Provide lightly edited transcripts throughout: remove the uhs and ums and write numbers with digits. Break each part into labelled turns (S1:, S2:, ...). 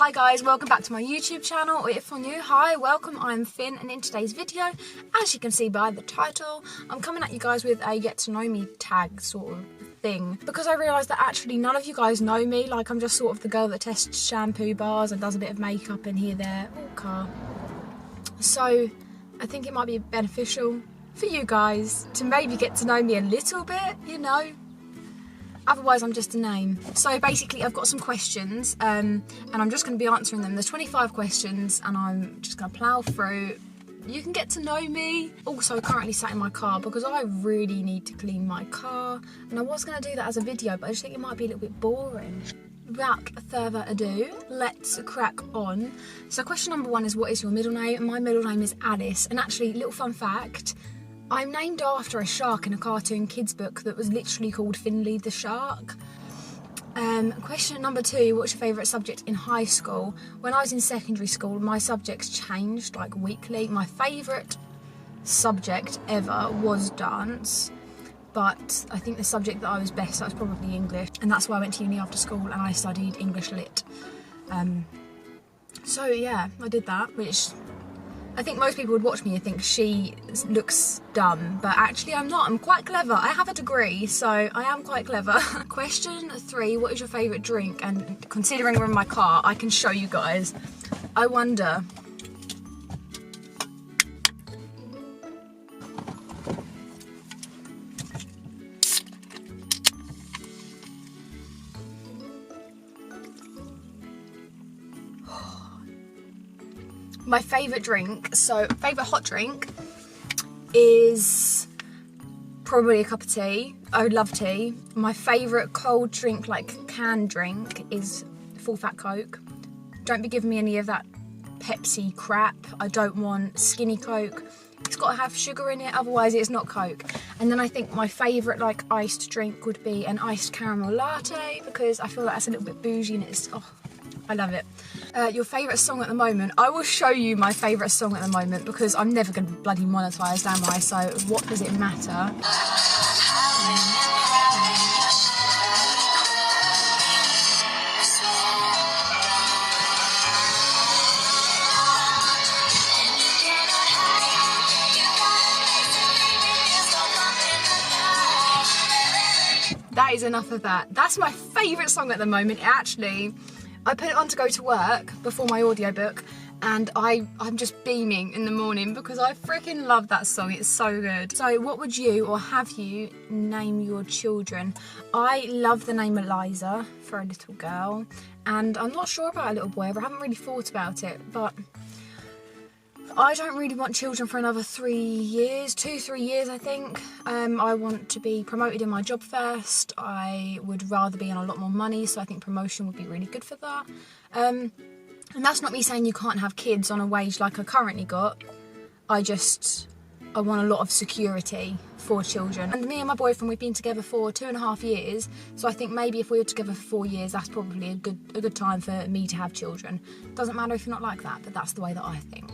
S1: Hi guys, welcome back to my YouTube channel, or if you're new, hi, welcome, I'm Finn, and in today's video, as you can see by the title, I'm coming at you guys with a get to know me tag sort of thing, because I realised that actually none of you guys know me. Like, I'm just sort of the girl that tests shampoo bars and does a bit of makeup and here, there, car. So, I think it might be beneficial for you guys to maybe get to know me a little bit, you know. Otherwise, I'm just a name. So basically, I've got some questions, and I'm just going to be answering them. There's 25 questions, and I'm just going to plough through. You can get to know me. Also, currently sat in my car because I really need to clean my car. And I was going to do that as a video, but I just think it might be a little bit boring. Without further ado, let's crack on. So question number 1 is, what is your middle name? My middle name is Alice. And actually, little fun fact, I'm named after a shark in a cartoon kids book that was literally called Finley the Shark. Question number 2, what's your favourite subject in high school? When I was in secondary school, my subjects changed like weekly. My favourite subject ever was dance, but I think the subject that I was best at was probably English, and that's why I went to uni after school and I studied English Lit. So yeah, I did that, which I think most people would watch me and think she looks dumb, but actually I'm not. I'm quite clever. I have a degree, so I am quite clever. Question 3, what is your favourite drink? And considering we're in my car, I can show you guys. I wonder. My favourite drink, so favourite hot drink is probably a cup of tea. I would love tea. My favourite cold drink, like canned drink, is full fat Coke. Don't be giving me any of that Pepsi crap. I don't want skinny Coke. It's got to have sugar in it, otherwise it's not Coke. And then I think my favourite like iced drink would be an iced caramel latte, because I feel like that's a little bit bougie and it's, oh, I love it. Your favourite song at the moment? I will show you my favourite song at the moment because I'm never going to be bloody monetised, am I? So what does it matter? That is enough of that. That's my favourite song at the moment. Actually, I put it on to go to work before my audiobook, and I'm just beaming in the morning because I freaking love that song. It's so good. So what would you, or have you, name your children? I love the name Eliza for a little girl, and I'm not sure about a little boy, but I haven't really thought about it. But I don't really want children for another 3 years, 2-3 years I think. I want to be promoted in my job first. I would rather be on a lot more money, so I think promotion would be really good for that. And that's not me saying you can't have kids on a wage like I currently got. I want a lot of security for children. And me and my boyfriend, we've been together for 2.5 years, so I think maybe if we were together for 4 years, that's probably a good time for me to have children. Doesn't matter if you're not like that, but that's the way that I think.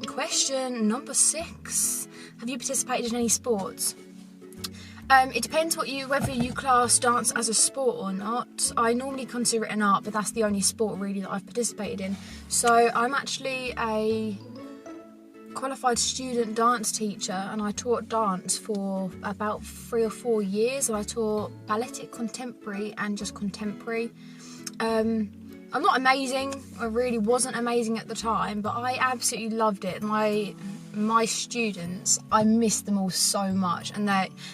S1: Question number 6. Have you participated in any sports? It depends whether you class dance as a sport or not. I normally consider it an art, but that's the only sport really that I've participated in. So I'm actually a qualified student dance teacher, and I taught dance for about 3 or 4 years, and I taught balletic contemporary and just contemporary. I'm not amazing, I really wasn't amazing at the time, but I absolutely loved it. My students, I miss them all so much, and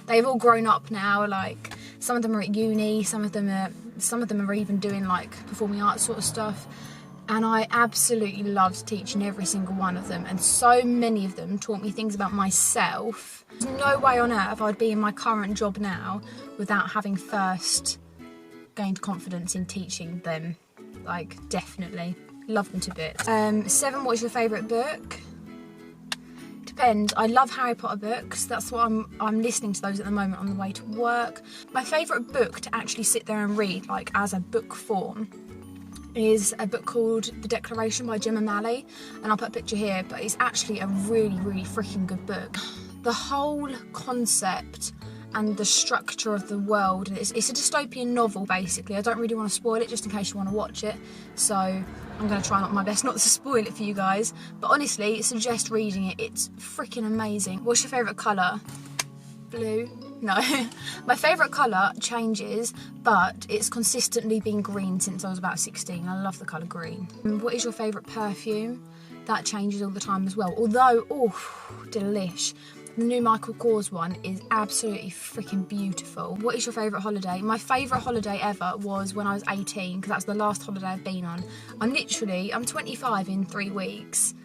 S1: they've all grown up now. Like, some of them are at uni, some of them are even doing like performing arts sort of stuff, and I absolutely loved teaching every single one of them, and so many of them taught me things about myself. There's no way on earth I'd be in my current job now without having first gained confidence in teaching them. Like, definitely love them to bits. 7, what's your favourite book? Depends. I love Harry Potter books. That's what I'm listening to those at the moment on the way to work. My favourite book to actually sit there and read, like as a book form, is a book called The Declaration by Jim O'Malley, and I'll put a picture here, but it's actually a really, really freaking good book. The whole concept and the structure of the world. It's a dystopian novel, basically. I don't really want to spoil it, just in case you want to watch it. So I'm going to try my best not to spoil it for you guys. But honestly, suggest reading it. It's freaking amazing. What's your favourite colour? Blue? No. My favourite colour changes, but it's consistently been green since I was about 16. I love the colour green. What is your favourite perfume? That changes all the time as well. Although, oh, delish. The new Michael Kors one is absolutely freaking beautiful. What is your favourite holiday? My favourite holiday ever was when I was 18, because that's the last holiday I've been on. I'm 25 in 3 weeks,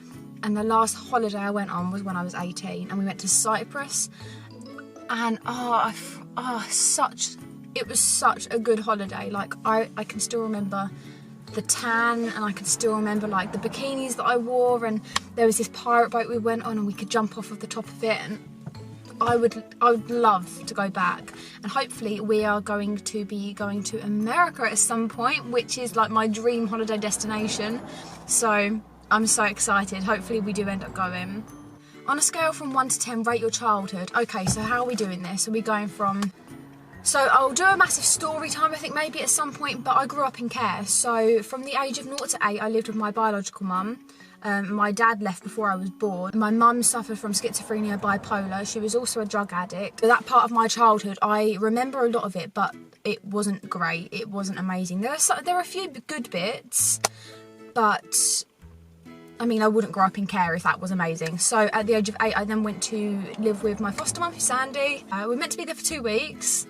S1: and the last holiday I went on was when I was 18, and we went to Cyprus. And it was such a good holiday. Like, I can still remember the tan, and I can still remember like the bikinis that I wore, and there was this pirate boat we went on and we could jump off of the top of it, and I would love to go back. And hopefully we are going to be going to America at some point, which is like my dream holiday destination. So I'm so excited. Hopefully we do end up going. On a scale from 1 to 10, rate your childhood. Okay, so how are we doing this? Are we going from... So I'll do a massive story time, I think, maybe at some point, but I grew up in care. So from the age of 0 to 8, I lived with my biological mum. My dad left before I was born. My mum suffered from schizophrenia, bipolar. She was also a drug addict. That part of my childhood, I remember a lot of it, but it wasn't great. It wasn't amazing. There are a few good bits, but... I mean, I wouldn't grow up in care if that was amazing. So at the age of 8, I then went to live with my foster mum, Sandy. We were meant to be there for 2 weeks.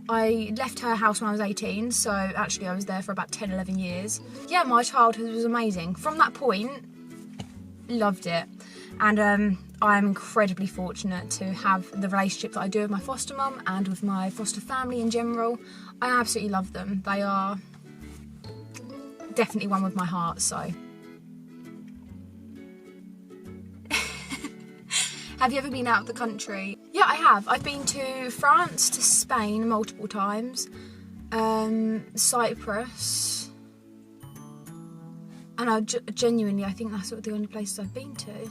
S1: I left her house when I was 18, so actually I was there for about 10, 11 years. Yeah, my childhood was amazing. From that point, loved it. And I'm incredibly fortunate to have the relationship that I do with my foster mum and with my foster family in general. I absolutely love them. They are definitely one with my heart, so... Have you ever been out of the country? Yeah, I have. I've been to France, to Spain multiple times, Cyprus, and I think that's the only places I've been to.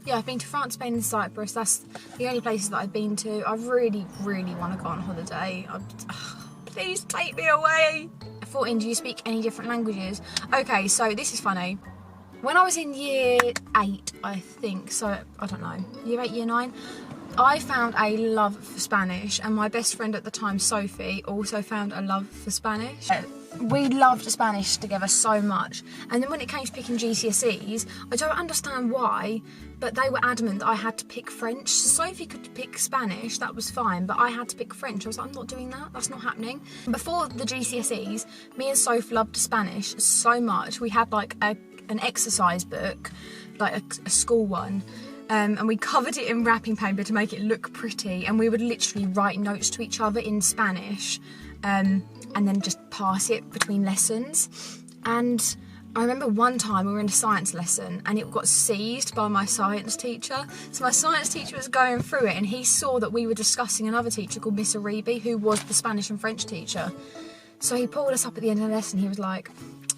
S1: Yeah, I've been to France, Spain and Cyprus. That's the only places that I've been to. I really, really want to go on holiday. Please take me away. 14, do you speak any different languages? Okay, so this is funny. When I was in year 8, I think, so I don't know, year 8, year 9, I found a love for Spanish, and my best friend at the time, Sophie, also found a love for Spanish. We loved Spanish together so much, and then when it came to picking GCSEs, I don't understand why, but they were adamant that I had to pick French. So Sophie could pick Spanish, that was fine, but I had to pick French. I was like, I'm not doing that, that's not happening. Before the GCSEs, me and Sophie loved Spanish so much, we had like an exercise book, like a school one, and we covered it in wrapping paper to make it look pretty, and we would literally write notes to each other in Spanish, and then just pass it between lessons. And I remember one time we were in a science lesson and it got seized by my science teacher. So my science teacher was going through it and he saw that we were discussing another teacher called Miss Aribi, who was the Spanish and French teacher. So he pulled us up at the end of the lesson. He was like,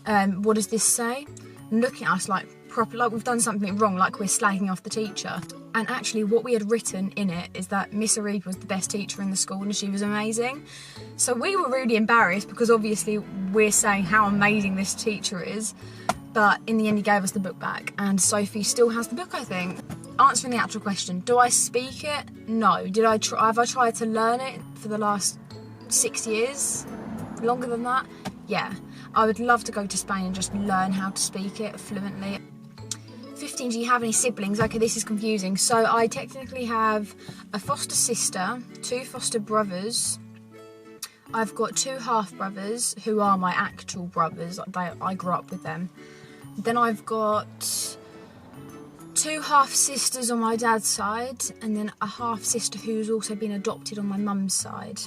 S1: what does this say? And looking at us like proper, like we've done something wrong, like we're slagging off the teacher. And actually what we had written in it is that Miss Aribi was the best teacher in the school and she was amazing. So we were really embarrassed because obviously we're saying how amazing this teacher is, but in the end he gave us the book back, and Sophie still has the book, I think. Answering the actual question, do I speak it? No. Have I tried to learn it for the last 6 years? Longer than that? Yeah. I would love to go to Spain and just learn how to speak it fluently. 15, do you have any siblings? Okay, this is confusing. So I technically have a foster sister, 2 foster brothers. I've got 2 half-brothers who are my actual brothers. I grew up with them. Then I've got 2 half-sisters on my dad's side, and then a half-sister who's also been adopted on my mum's side.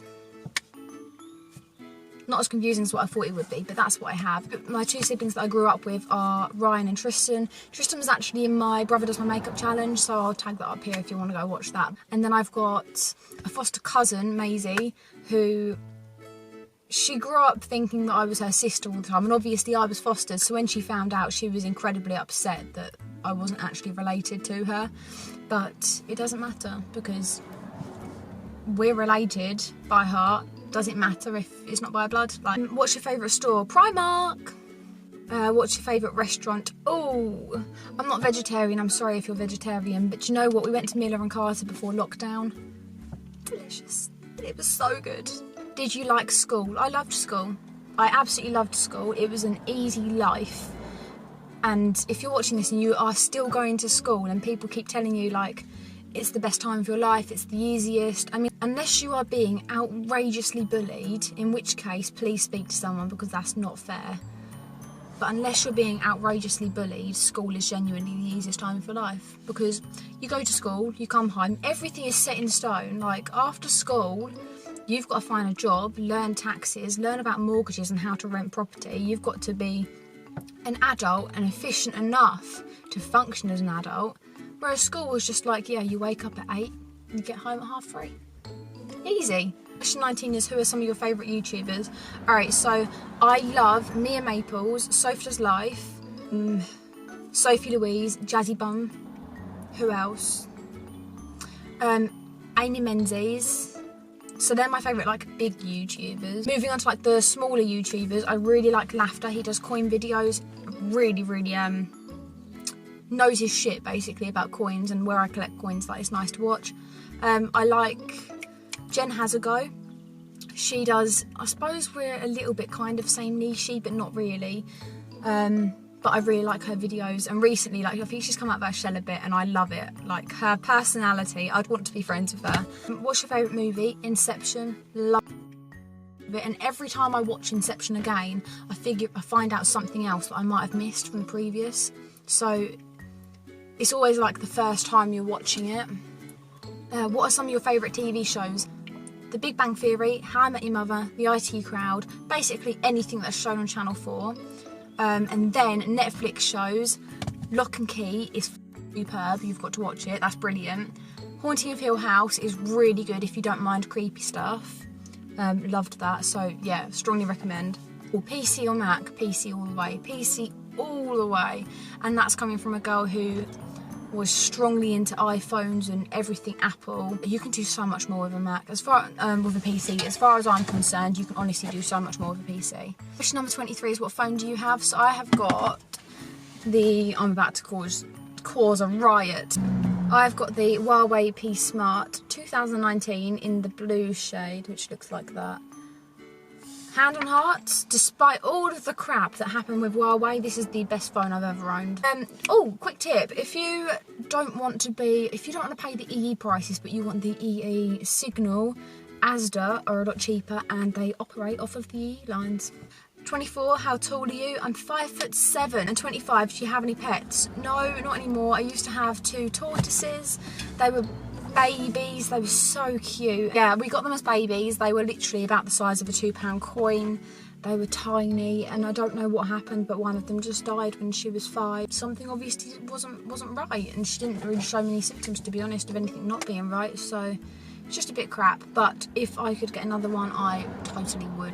S1: Not as confusing as what I thought it would be, but that's what I have. My 2 siblings that I grew up with are Ryan and Tristan. Tristan was actually in my Brother Does My Makeup challenge, so I'll tag that up here if you want to go watch that. And then I've got a foster cousin, Maisie, who... she grew up thinking that I was her sister all the time, and obviously I was fostered, so when she found out, she was incredibly upset that I wasn't actually related to her. But it doesn't matter, because we're related by heart. Doesn't matter if it's not by blood. Like, what's your favourite store? Primark. What's your favourite restaurant? Oh, I'm not vegetarian, I'm sorry if you're vegetarian, but you know what? We went to Miller and Carter before lockdown. Delicious. It was so good. Did you like school? I loved school. I absolutely loved school. It was an easy life. And if you're watching this and you are still going to school and people keep telling you like it's the best time of your life, it's the easiest, I mean, unless you are being outrageously bullied, in which case please speak to someone because that's not fair. But unless you're being outrageously bullied, school is genuinely the easiest time of your life. Because you go to school, you come home, everything is set in stone. Like, after school, you've got to find a job, learn taxes, learn about mortgages and how to rent property. You've got to be an adult and efficient enough to function as an adult. Whereas school was just like, yeah, you wake up at 8 and you get home at 3:30. Easy. Question 19 is, who are some of your favourite YouTubers? Alright, so I love Mia Maples, Sophie Does Life, Sophie Louise, Jazzy Bum, who else? Amy Menzies. So they're my favourite like big YouTubers. Moving on to like the smaller YouTubers, I really like Laughter. He does coin videos. Really knows his shit basically about coins and where I collect coins. Like, it's nice to watch. I like Jen Has a Go. She does, I suppose we're a little bit kind of same niche-y, but not really. But I really like her videos, and recently, like, I think she's come out of her shell a bit and I love it. Like, her personality, I'd want to be friends with her. What's your favourite movie? Inception. Love it. And every time I watch Inception again, I find out something else that I might have missed from the previous. So it's always like the first time you're watching it. What are some of your favourite TV shows? The Big Bang Theory, How I Met Your Mother, The IT Crowd, basically anything that's shown on Channel 4. And then Netflix shows, Lock and Key is superb, you've got to watch it, that's brilliant. Haunting of Hill House is really good if you don't mind creepy stuff. Loved that, so yeah, strongly recommend. Or PC or Mac, PC all the way, PC all the way. And that's coming from a girl who was strongly into iPhones and everything Apple. You can do so much more with a Mac. As far with a PC, as far as I'm concerned, you can honestly do so much more with a PC. Question number 23 is, what phone do you have? So I have got the, I'm about to cause a riot. I've got the Huawei P Smart 2019 in the blue shade, which looks like that. Hand on heart, despite all of the crap that happened with Huawei, this is the best phone I've ever owned. Oh, quick tip, if you don't want to pay the EE prices, but you want the EE Signal, Asda are a lot cheaper and they operate off of the EE lines. 24, how tall are you? I'm 5'7". And 25, do you have any pets? No, not anymore. I used to have 2 tortoises. They were babies, they were so cute. Yeah, we got them as babies. They were literally about the size of a £2 coin. They were tiny, and I don't know what happened, but one of them just died when she was 5. Something obviously wasn't right, and she didn't really show many symptoms, to be honest, of anything not being right, so it's just a bit crap. But if I could get another one, I totally would.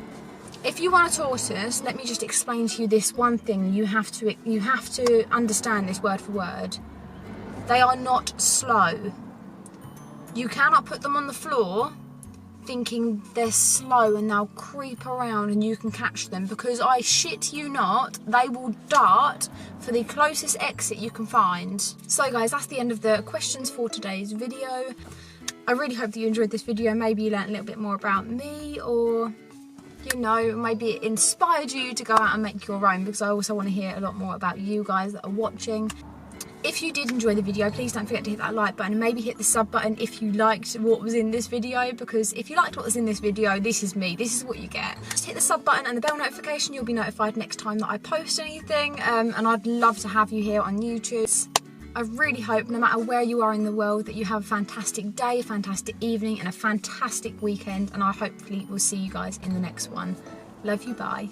S1: If you want a tortoise, let me just explain to you this one thing. You have to understand this word for word. They are not slow. You cannot put them on the floor thinking they're slow and they'll creep around and you can catch them, because I shit you not, they will dart for the closest exit you can find. So guys, that's the end of the questions for today's video. I really hope that you enjoyed this video. Maybe you learnt a little bit more about me, or you know, maybe it inspired you to go out and make your own, because I also want to hear a lot more about you guys that are watching. If you did enjoy the video, please don't forget to hit that like button and maybe hit the sub button if you liked what was in this video, because if you liked what was in this video, this is me, this is what you get. Just hit the sub button and the bell notification, you'll be notified next time that I post anything, and I'd love to have you here on YouTube. I really hope, no matter where you are in the world, that you have a fantastic day, a fantastic evening and a fantastic weekend, and I hopefully will see you guys in the next one. Love you, bye.